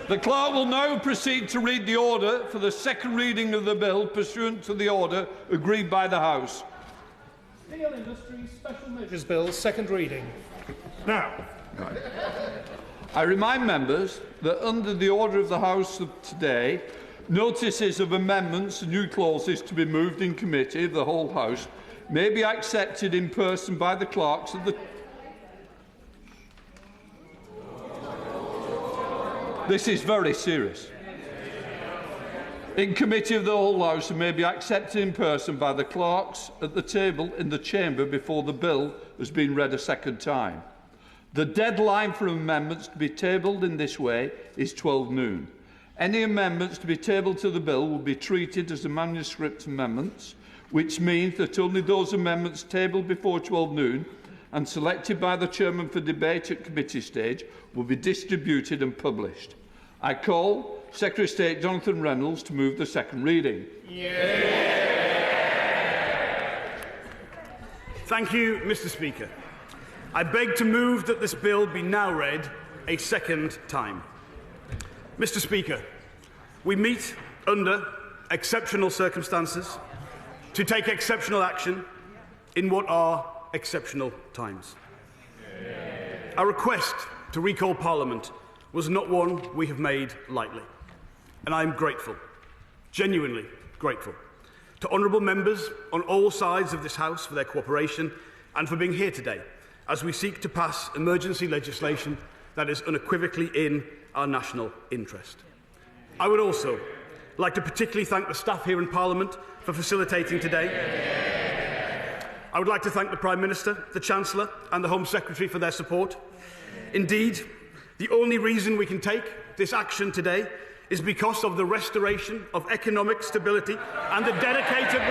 The clerk will now proceed to read the order for the second reading of the bill pursuant to the order agreed by the House. Steel Industry Special Measures Bill, second reading. Now. I remind members that under the order of the House of today, notices of amendments and new clauses to be moved in committee of the whole House may be accepted in person by the clerks of the... This is very serious. In committee of the whole House and may be accepted in person by the clerks at the table in the chamber before the bill has been read a second time. The deadline for amendments to be tabled in this way is 12 noon. Any amendments to be tabled to the bill will be treated as manuscript amendments, which means that only those amendments tabled before 12 noon and selected by the chairman for debate at committee stage will be distributed and published. I call Secretary of State Jonathan Reynolds to move the second reading. Thank you, Mr. Speaker. I beg to move that this bill be now read a second time. Mr. Speaker, we meet under exceptional circumstances to take exceptional action in what are exceptional times. Our request to recall Parliament was not one we have made lightly, and I am grateful, genuinely grateful, to honourable members on all sides of this House for their cooperation and for being here today as we seek to pass emergency legislation that is unequivocally in our national interest. I would also like to particularly thank the staff here in Parliament for facilitating today. I would like to thank the Prime Minister, the Chancellor and the Home Secretary for their support. Indeed, the only reason we can take this action today is because of the restoration of economic stability and the dedicated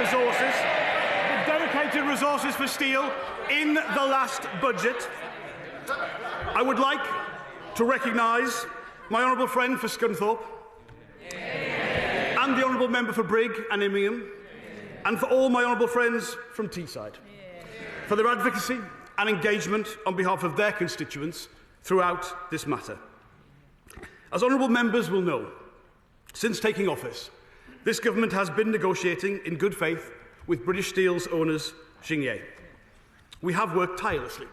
resources for steel in the last budget. I would like to recognise my honourable friend for Scunthorpe and the honourable member for Brigg and Immingham and for all my honourable friends from Teesside for their advocacy and engagement on behalf of their constituents throughout this matter. As honourable members will know, since taking office, this government has been negotiating in good faith with British Steel's owners, Jingye. We have worked tirelessly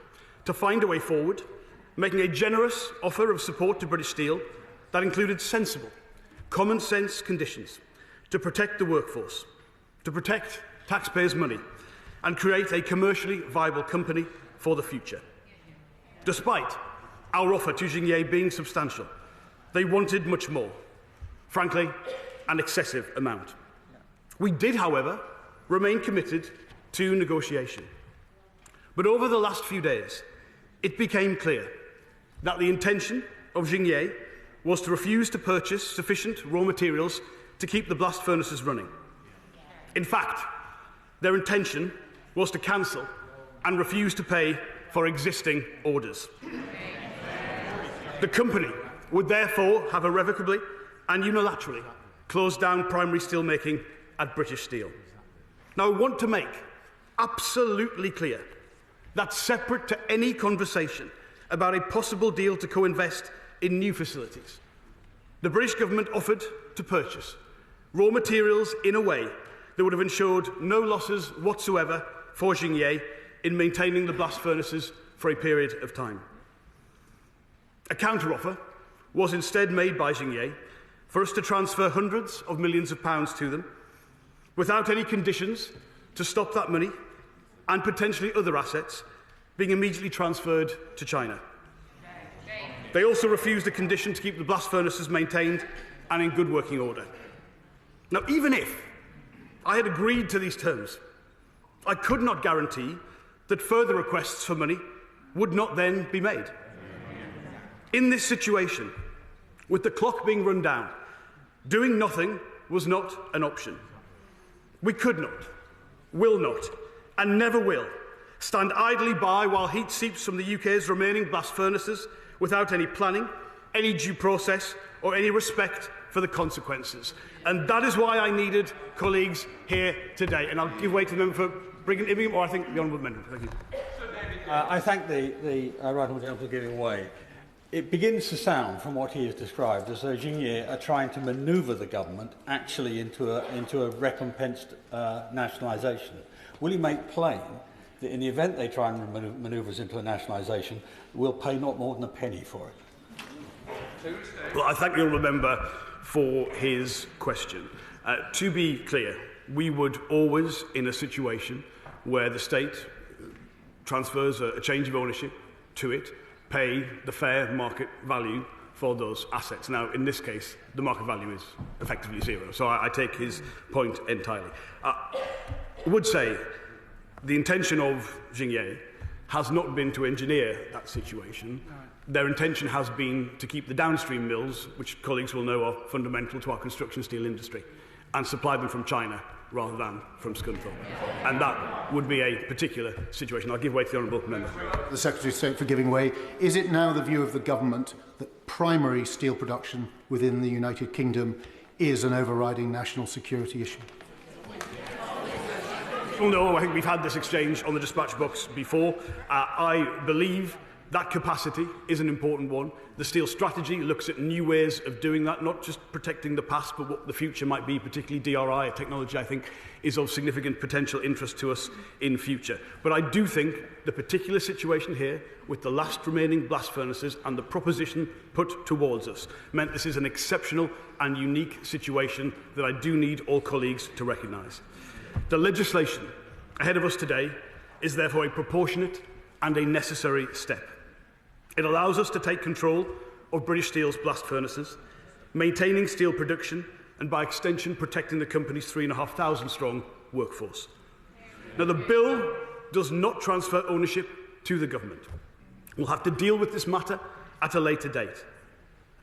to find a way forward, making a generous offer of support to British Steel that included sensible, common-sense conditions to protect the workforce, to protect taxpayers' money, and create a commercially viable company for the future. Despite our offer to Jingye being substantial, they wanted much more, frankly, an excessive amount. We did, however, remain committed to negotiation. But over the last few days, it became clear that the intention of Jingye was to refuse to purchase sufficient raw materials to keep the blast furnaces running. In fact, their intention was to cancel and refuse to pay for existing orders. The company would therefore have irrevocably and unilaterally closed down primary steelmaking at British Steel. Now, I want to make absolutely clear that separate to any conversation about a possible deal to co-invest in new facilities, the British government offered to purchase raw materials in a way that would have ensured no losses whatsoever for Jingye in maintaining the blast furnaces for a period of time. A counter-offer was instead made by Jingye for us to transfer hundreds of millions of pounds to them without any conditions to stop that money and potentially other assets being immediately transferred to China. They also refused a condition to keep the blast furnaces maintained and in good working order. Now, even if I had agreed to these terms, I could not guarantee that further requests for money would not then be made. In this situation, with the clock being run down, doing nothing was not an option. We could not, will not, and never will stand idly by while heat seeps from the UK's remaining blast furnaces without any planning, any due process, or any respect for the consequences. And that is why I needed colleagues here today. And I'll give way to the member for Brigg and Immingham, or I think the honourable member. Thank you. I thank the right honourable gentleman for giving way. It begins to sound, from what he has described, as though Jingye are trying to manoeuvre the government actually into a recompensed nationalisation. Will he make plain that in the event they try and manoeuvre us into a nationalisation, we'll pay not more than a penny for it? Well, I thank the honourable member for his question. To be clear, we would always, in a situation where the state transfers a change of ownership to it, pay the fair market value for those assets. Now, in this case, the market value is effectively zero, so I take his point entirely. I would say the intention of Jingye has not been to engineer that situation. Their intention has been to keep the downstream mills, which colleagues will know are fundamental to our construction steel industry, and supply them from China rather than from Scunthorpe. And that would be a particular situation. I'll give way to the honourable member. The Secretary of State for giving way. Is it now the view of the government that primary steel production within the United Kingdom is an overriding national security issue? Well, no, I think we've had this exchange on the dispatch box before. I believe that capacity is an important one. The steel strategy looks at new ways of doing that, not just protecting the past, but what the future might be, particularly DRI, a technology I think is of significant potential interest to us in future. But I do think the particular situation here, with the last remaining blast furnaces and the proposition put towards us, meant this is an exceptional and unique situation that I do need all colleagues to recognise. The legislation ahead of us today is therefore a proportionate and a necessary step. It allows us to take control of British Steel's blast furnaces, maintaining steel production and, by extension, protecting the company's 3,500 strong workforce. Now, the bill does not transfer ownership to the government. We'll have to deal with this matter at a later date.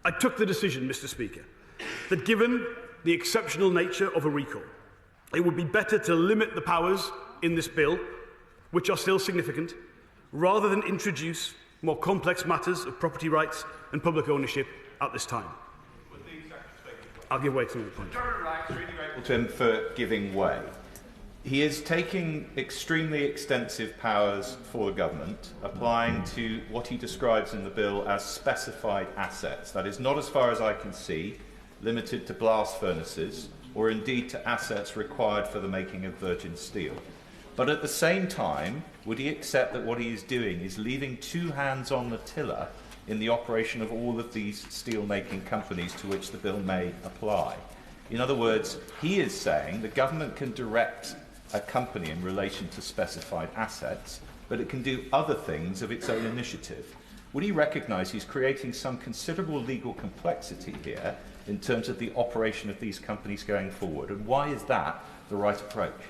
I took the decision, Mr. Speaker, that given the exceptional nature of a recall, it would be better to limit the powers in this bill, which are still significant, rather than introduce more complex matters of property rights and public ownership at this time. I'll give way to the point. Really grateful to him for giving way. He is taking extremely extensive powers for the government, applying to what he describes in the bill as specified assets. That is not, as far as I can see, limited to blast furnaces or indeed to assets required for the making of virgin steel. But at the same time, would he accept that what he is doing is leaving two hands on the tiller in the operation of all of these steel-making companies to which the bill may apply? In other words, he is saying the government can direct a company in relation to specified assets, but it can do other things of its own initiative. Would he recognise he's creating some considerable legal complexity here in terms of the operation of these companies going forward? And why is that the right approach?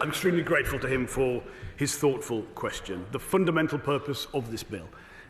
I'm extremely grateful to him for his thoughtful question. The fundamental purpose of this bill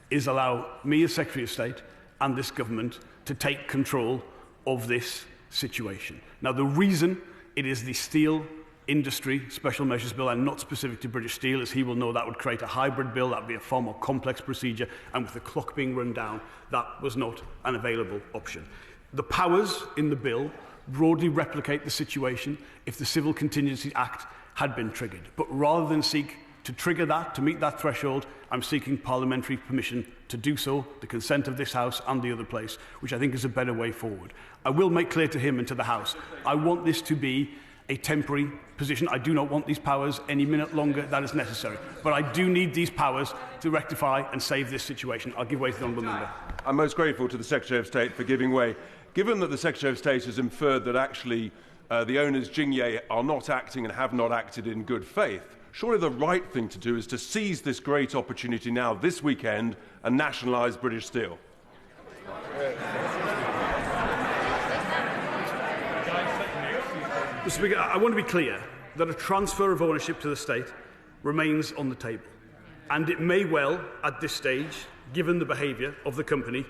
is allow me as Secretary of State and this government to take control of this situation. Now, the reason it is the Steel Industry Special Measures Bill and not specific to British Steel, as he will know, that would create a hybrid bill, that would be a far more complex procedure, and with the clock being run down, that was not an available option. The powers in the bill broadly replicate the situation if the Civil Contingency Act had been triggered. But rather than seek to trigger that, to meet that threshold, I'm seeking parliamentary permission to do so, the consent of this House and the other place, which I think is a better way forward. I will make clear to him and to the House, I want this to be a temporary position. I do not want these powers any minute longer than is necessary. But I do need these powers to rectify and save this situation. I'll give way to the honourable member. I'm most grateful to the Secretary of State for giving way. Given that the Secretary of State has inferred that actually the owners, Jingye, are not acting and have not acted in good faith, surely the right thing to do is to seize this great opportunity now, this weekend, and nationalise British Steel. Mr. Speaker, I want to be clear that a transfer of ownership to the state remains on the table. And it may well, at this stage, given the behaviour of the company,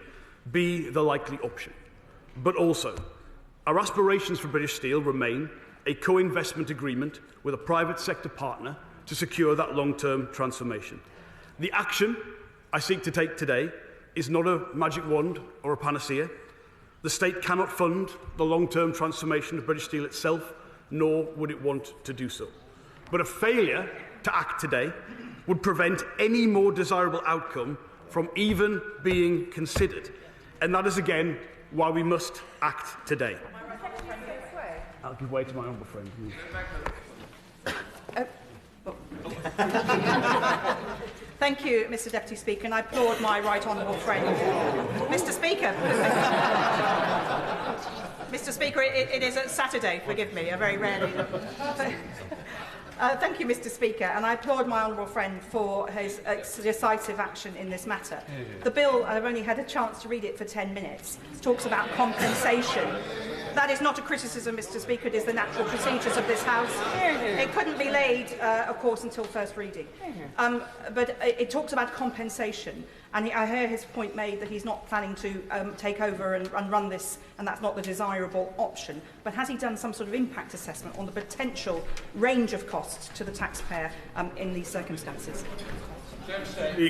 be the likely option. But also, our aspirations for British Steel remain a co-investment agreement with a private sector partner to secure that long-term transformation. The action I seek to take today is not a magic wand or a panacea. The state cannot fund the long-term transformation of British Steel itself, nor would it want to do so. But a failure to act today would prevent any more desirable outcome from even being considered. And that is, again, why we must act today. I'll give way to my honourable friend. Thank you, Mr Deputy Speaker, and I applaud my right honourable friend. Mr Speaker. Mr Speaker, it is a Saturday, forgive me, I very rarely. Thank you, Mr Speaker, and I applaud my honourable friend for his decisive action in this matter. The bill, I've only had a chance to read it for 10 minutes, talks about compensation. That is not a criticism, Mr Speaker, it is the natural procedures of this House. It couldn't be laid, of course, until first reading. But it talks about compensation, and I hear his point made that he's not planning to take over and run this, and that's not the desirable option. But has he done some sort of impact assessment on the potential range of costs to the taxpayer in these circumstances?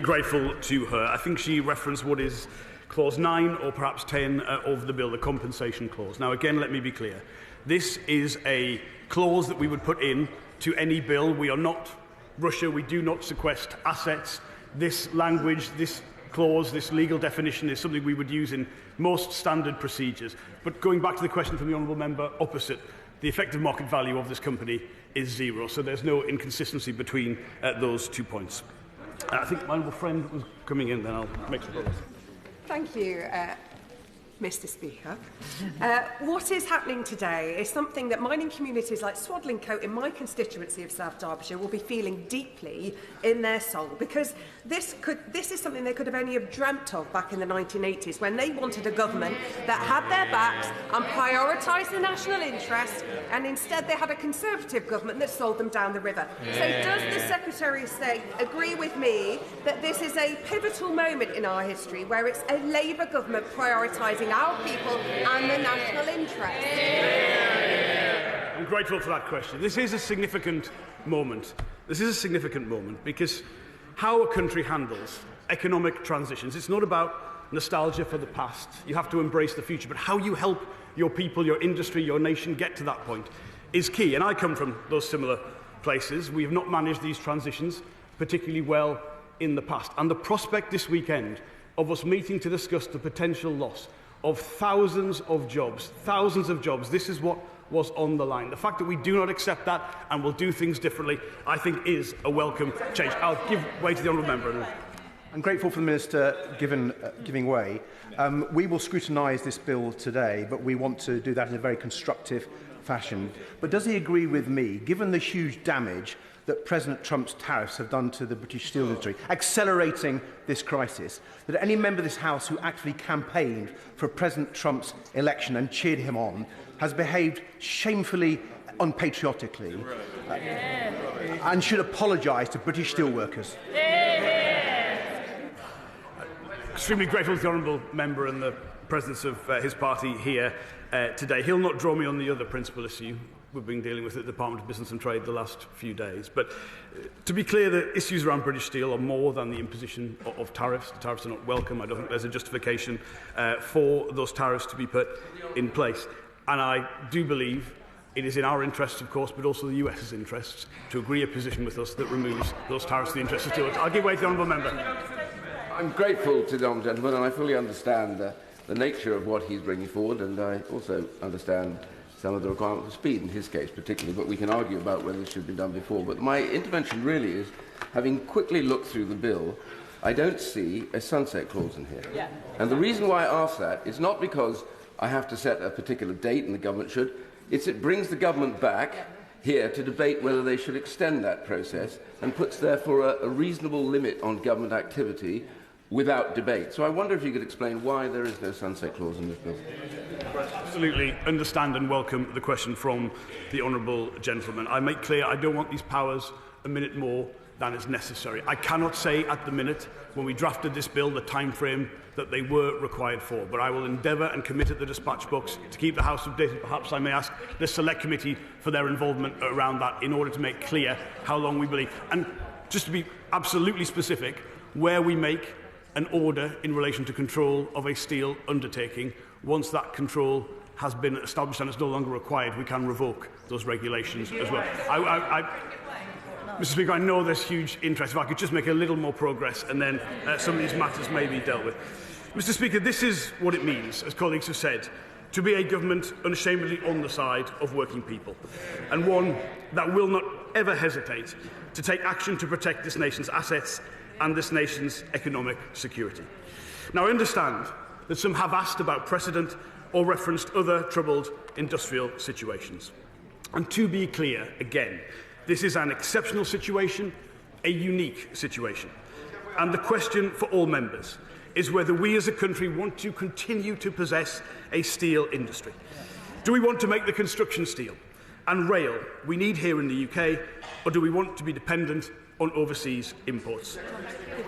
Grateful to her. I think she referenced what is Clause 9 or perhaps 10 of the bill, the compensation clause. Now, again, let me be clear. This is a clause that we would put in to any bill. We are not Russia. We do not sequester assets. This language, this clause, this legal definition is something we would use in most standard procedures. But going back to the question from the honourable member opposite, the effective market value of this company is zero. So there's no inconsistency between those 2 points. I think my honourable friend was coming in, then I'll make some progress. Thank you, Mr Speaker. What is happening today is something that mining communities like Swadlincote in my constituency of South Derbyshire will be feeling deeply in their soul, because this is something they could have only have dreamt of back in the 1980s, when they wanted a government that had their backs and prioritised the national interest, and instead they had a Conservative government that sold them down the river. So does the Secretary of State agree with me that this is a pivotal moment in our history where it's a Labour government prioritising our people and the national interest? I'm grateful for that question. This is a significant moment. This is a significant moment because how a country handles economic transitions, it's not about nostalgia for the past. You have to embrace the future, but how you help your people, your industry, your nation get to that point is key. And I come from those similar places. We have not managed these transitions particularly well in the past. And the prospect this weekend of us meeting to discuss the potential loss of thousands of jobs, this is what was on the line. The fact that we do not accept that and will do things differently, I think, is a welcome change. I'll give way to the honourable member. I'm grateful for the Minister giving way. We will scrutinise this bill today, but we want to do that in a very constructive fashion. But does he agree with me, given the huge damage that President Trump's tariffs have done to the British steel industry, accelerating this crisis, that any member of this House who actually campaigned for President Trump's election and cheered him on has behaved shamefully, unpatriotically, and should apologise to British steelworkers? Extremely grateful to the honourable member and the presence of his party here today. He'll not draw me on the other principal issue we've been dealing with at the Department of Business and Trade the last few days. But to be clear, the issues around British steel are more than the imposition of tariffs. The tariffs are not welcome. I don't think there's a justification for those tariffs to be put in place. And I do believe it is in our interests, of course, but also the US's interests, to agree a position with us that removes those tariffs to the interests of steelworkers. I'll give way to the honourable member. I'm grateful to the honourable gentleman, and I fully understand the nature of what he's bringing forward, and I also understand some of the requirement for speed in his case particularly, but we can argue about whether this should have been done before. But my intervention really is, having quickly looked through the bill, I don't see a sunset clause in here. Yeah. And the reason why I ask that is not because I have to set a particular date, and the government should. It brings the government back here to debate whether they should extend that process, and puts therefore a reasonable limit on government activity without debate. So I wonder if you could explain why there is no sunset clause in this bill. Absolutely understand and welcome the question from the honourable gentleman. I make clear I don't want these powers a minute more than is necessary. I cannot say at the minute, when we drafted this bill, the time frame that they were required for, but I will endeavour and commit at the dispatch box to keep the House updated. Perhaps I may ask the Select Committee for their involvement around that in order to make clear how long we believe. And just to be absolutely specific, where we make an order in relation to control of a steel undertaking, once that control has been established and it's no longer required, we can revoke those regulations as well. Mr. Speaker, I know there's huge interest. If I could just make a little more progress and then some of these matters may be dealt with. Mr. Speaker, this is what it means, as colleagues have said, to be a government unashamedly on the side of working people, and one that will not ever hesitate to take action to protect this nation's assets and this nation's economic security. Now, I understand that some have asked about precedent or referenced other troubled industrial situations. And to be clear, again, this is an exceptional situation, a unique situation. And the question for all members is whether we as a country want to continue to possess a steel industry. Do we want to make the construction steel and rail we need here in the UK, or do we want to be dependent on overseas imports?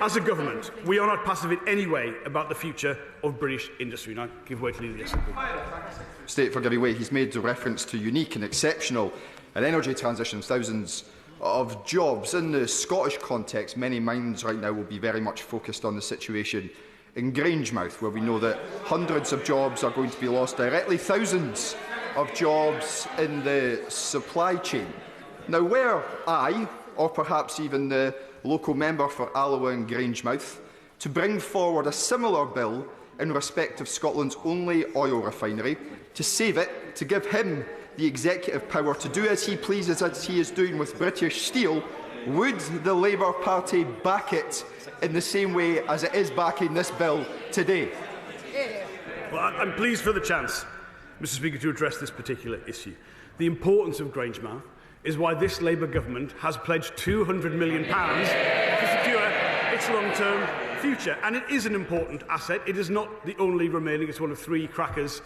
As a government, we are not passive in any way about the future of British industry. And I give way to the SNP. State for giving way. He's made reference to unique and exceptional and energy transitions, thousands of jobs. In the Scottish context, many minds right now will be very much focused on the situation in Grangemouth, where we know that hundreds of jobs are going to be lost directly, thousands of jobs in the supply chain. Now, were I, or perhaps even the local member for Alloa and Grangemouth, to bring forward a similar bill in respect of Scotland's only oil refinery, to save it, to give him the executive power to do as he pleases, as he is doing with British Steel, would the Labour Party back it in the same way as it is backing this bill today? Well, I'm pleased for the chance, Mr. Speaker, to address this particular issue. The importance of Grangemouth is why this Labour government has pledged £200 million to secure its long-term future. And it is an important asset. It is not the only remaining. It's one of 3 crackers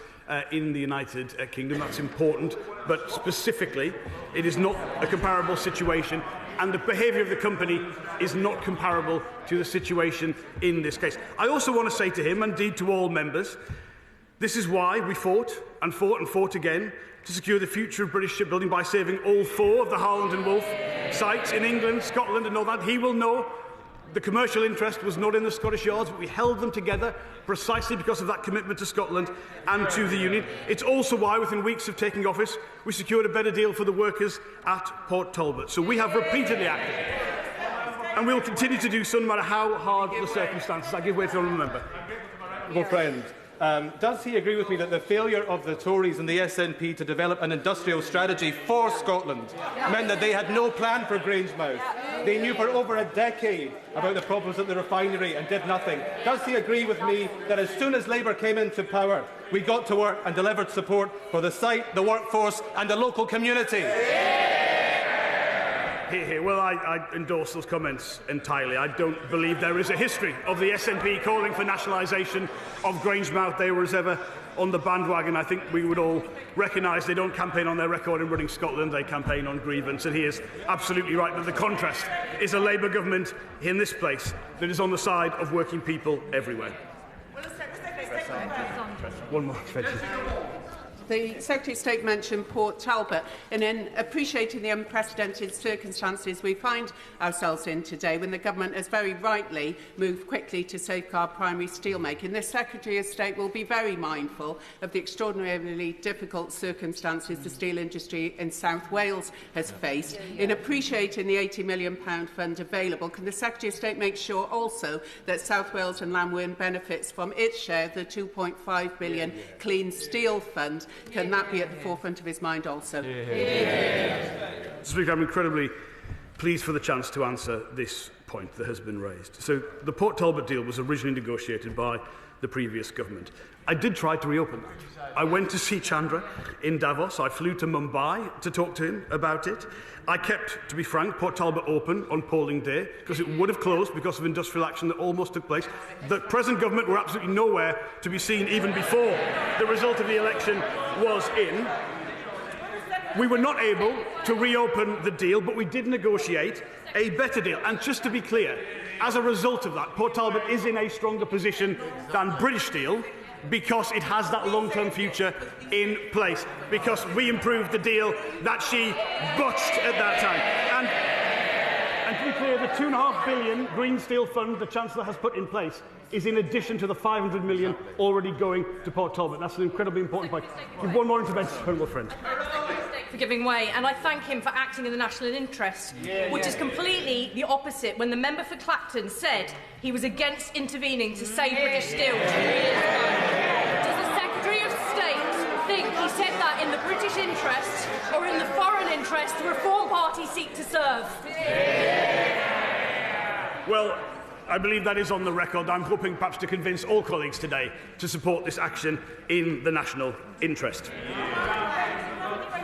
in the United Kingdom. That's important. But specifically, it is not a comparable situation. And the behaviour of the company is not comparable to the situation in this case. I also want to say to him, and indeed to all members, this is why we fought and fought and fought again to secure the future of British shipbuilding by saving all 4 of the Harland and Wolff sites in England, Scotland and all that. He will know the commercial interest was not in the Scottish yards, but we held them together precisely because of that commitment to Scotland and to the Union. It's also why, within weeks of taking office, we secured a better deal for the workers at Port Talbot. So we have repeatedly acted, and we will continue to do so no matter how hard the circumstances. I give way to the honourable member. Well, friend, does he agree with me that the failure of the Tories and the SNP to develop an industrial strategy for Scotland meant that they had no plan for Grangemouth? They knew for over a decade about the problems at the refinery and did nothing. Does he agree with me that as soon as Labour came into power, we got to work and delivered support for the site, the workforce and the local community? Well, I endorse those comments entirely. I don't believe there is a history of the SNP calling for nationalisation of Grangemouth. They were as ever on the bandwagon. I think we would all recognise they don't campaign on their record in running Scotland, they campaign on grievance. And he is absolutely right that the contrast is a Labour government in this place that is on the side of working people everywhere. One more. The Secretary of State mentioned Port Talbot, and in appreciating the unprecedented circumstances we find ourselves in today, when the Government has very rightly moved quickly to safeguard primary steelmaking, the Secretary of State will be very mindful of the extraordinarily difficult circumstances the steel industry in South Wales has faced. In appreciating the £80 million fund available, can the Secretary of State make sure also that South Wales and Lamwen benefits from its share of the £2.5 billion Clean Steel Fund? Can that be at the forefront of his mind also? Mr. Speaker, I'm incredibly pleased for the chance to answer this point that has been raised. So the Port Talbot deal was originally negotiated by the previous government. I did try to reopen that. I went to see Chandra in Davos. I flew to Mumbai to talk to him about it. I kept, to be frank, Port Talbot open on polling day because it would have closed because of industrial action that almost took place. The present government were absolutely nowhere to be seen even before the result of the election was in. We were not able to reopen the deal, but we did negotiate a better deal. And just to be clear, as a result of that, Port Talbot is in a stronger position than British Steel because it has that long-term future in place, because we improved the deal that she botched at that time. And to be clear, the £2.5 billion Green Steel Fund the Chancellor has put in place is in addition to the £500 million already going to Port Talbot. That's an incredibly important point. Give one more intervention, honourable friend. for giving way, and I thank him for acting in the national interest, which is completely the opposite when the member for Clapton said he was against intervening to save British Steel 2 years ago. Does the Secretary of State think he said that in the British interest or in the foreign interest the Reform Party seek to serve? Well, I believe that is on the record. I'm hoping perhaps to convince all colleagues today to support this action in the national interest.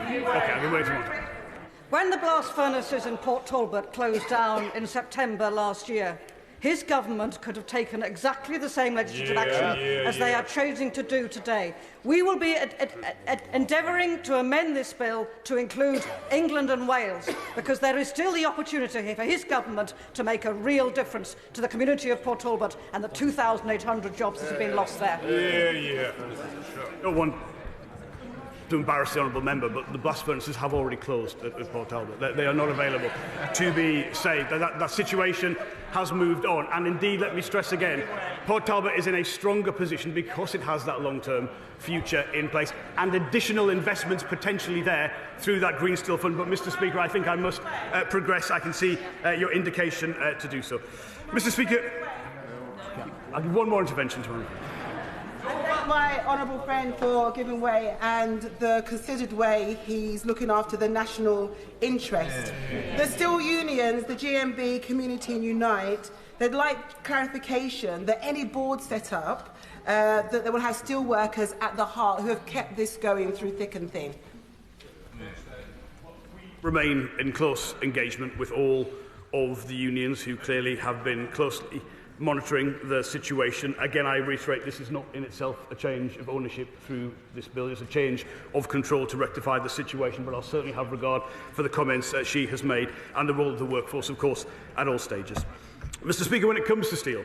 OK, I've been waiting one time. When the blast furnaces in Port Talbot closed down in September last year, his government could have taken exactly the same legislative action as they are choosing to do today. We will be endeavouring to amend this bill to include England and Wales, because there is still the opportunity here for his government to make a real difference to the community of Port Talbot and the 2,800 jobs that have been lost there. I don't want to embarrass the honourable member, but the blast furnaces have already closed at Port Talbot. They are not available to be saved. That situation has moved on. And indeed, let me stress again, Port Talbot is in a stronger position because it has that long-term future in place and additional investments potentially there through that Green Steel Fund. But, Mr. Speaker, I think I must progress. I can see your indication to do so. Mr. Speaker, I'll give one more intervention to him. I thank my honourable friend for giving way and the considered way he's looking after the national interest. The steel unions, the GMB, Community and Unite, they'd like clarification that any board set up, that they will have steel workers at the heart who have kept this going through thick and thin. Remain in close engagement with all of the unions who clearly have been closely monitoring the situation. Again, I reiterate, this is not in itself a change of ownership through this bill. It's a change of control to rectify the situation, but I'll certainly have regard for the comments she has made and the role of the workforce, of course, at all stages. Mr. Speaker, when it comes to steel,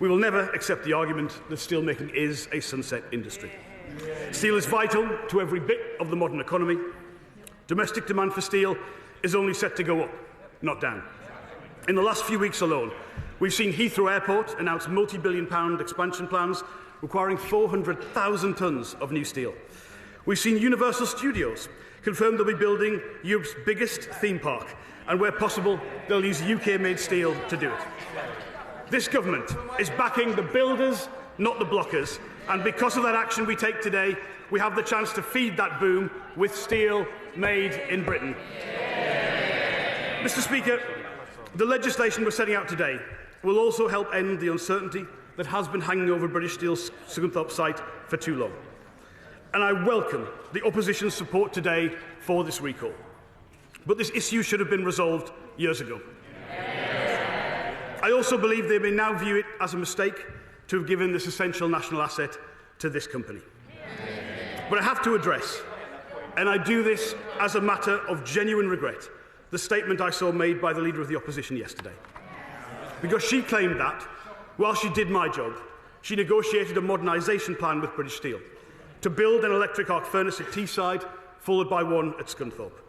we will never accept the argument that steelmaking is a sunset industry. Steel is vital to every bit of the modern economy. Domestic demand for steel is only set to go up, not down. In the last few weeks alone, we've seen Heathrow Airport announce multi-billion-pound expansion plans requiring 400,000 tonnes of new steel. We've seen Universal Studios confirm they'll be building Europe's biggest theme park, and where possible, they'll use UK-made steel to do it. This government is backing the builders, not the blockers, and because of that action we take today, we have the chance to feed that boom with steel made in Britain. Mr. Speaker, the legislation we're setting out today will also help end the uncertainty that has been hanging over British Steel's Scunthorpe site for too long. And I welcome the opposition's support today for this recall. But this issue should have been resolved years ago. I also believe they may now view it as a mistake to have given this essential national asset to this company. But I have to address, and I do this as a matter of genuine regret, the statement I saw made by the Leader of the Opposition yesterday. Because she claimed that, while she did my job, she negotiated a modernisation plan with British Steel to build an electric arc furnace at Teesside, followed by one at Scunthorpe.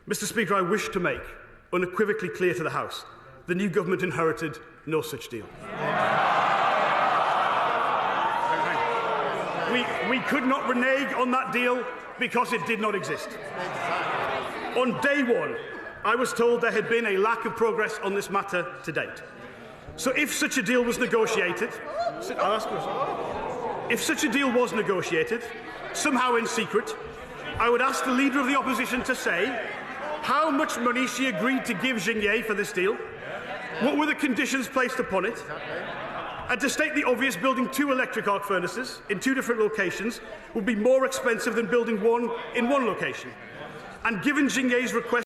Mr. Speaker, I wish to make unequivocally clear to the House the new government inherited no such deal. We could not renege on that deal because it did not exist. On day one, I was told there had been a lack of progress on this matter to date. So if such a deal was negotiated, somehow in secret, I would ask the Leader of the Opposition to say how much money she agreed to give Jingye for this deal, what were the conditions placed upon it, and to state the obvious, building 2 electric arc furnaces in 2 different locations would be more expensive than building one in one location. And given Jingye's request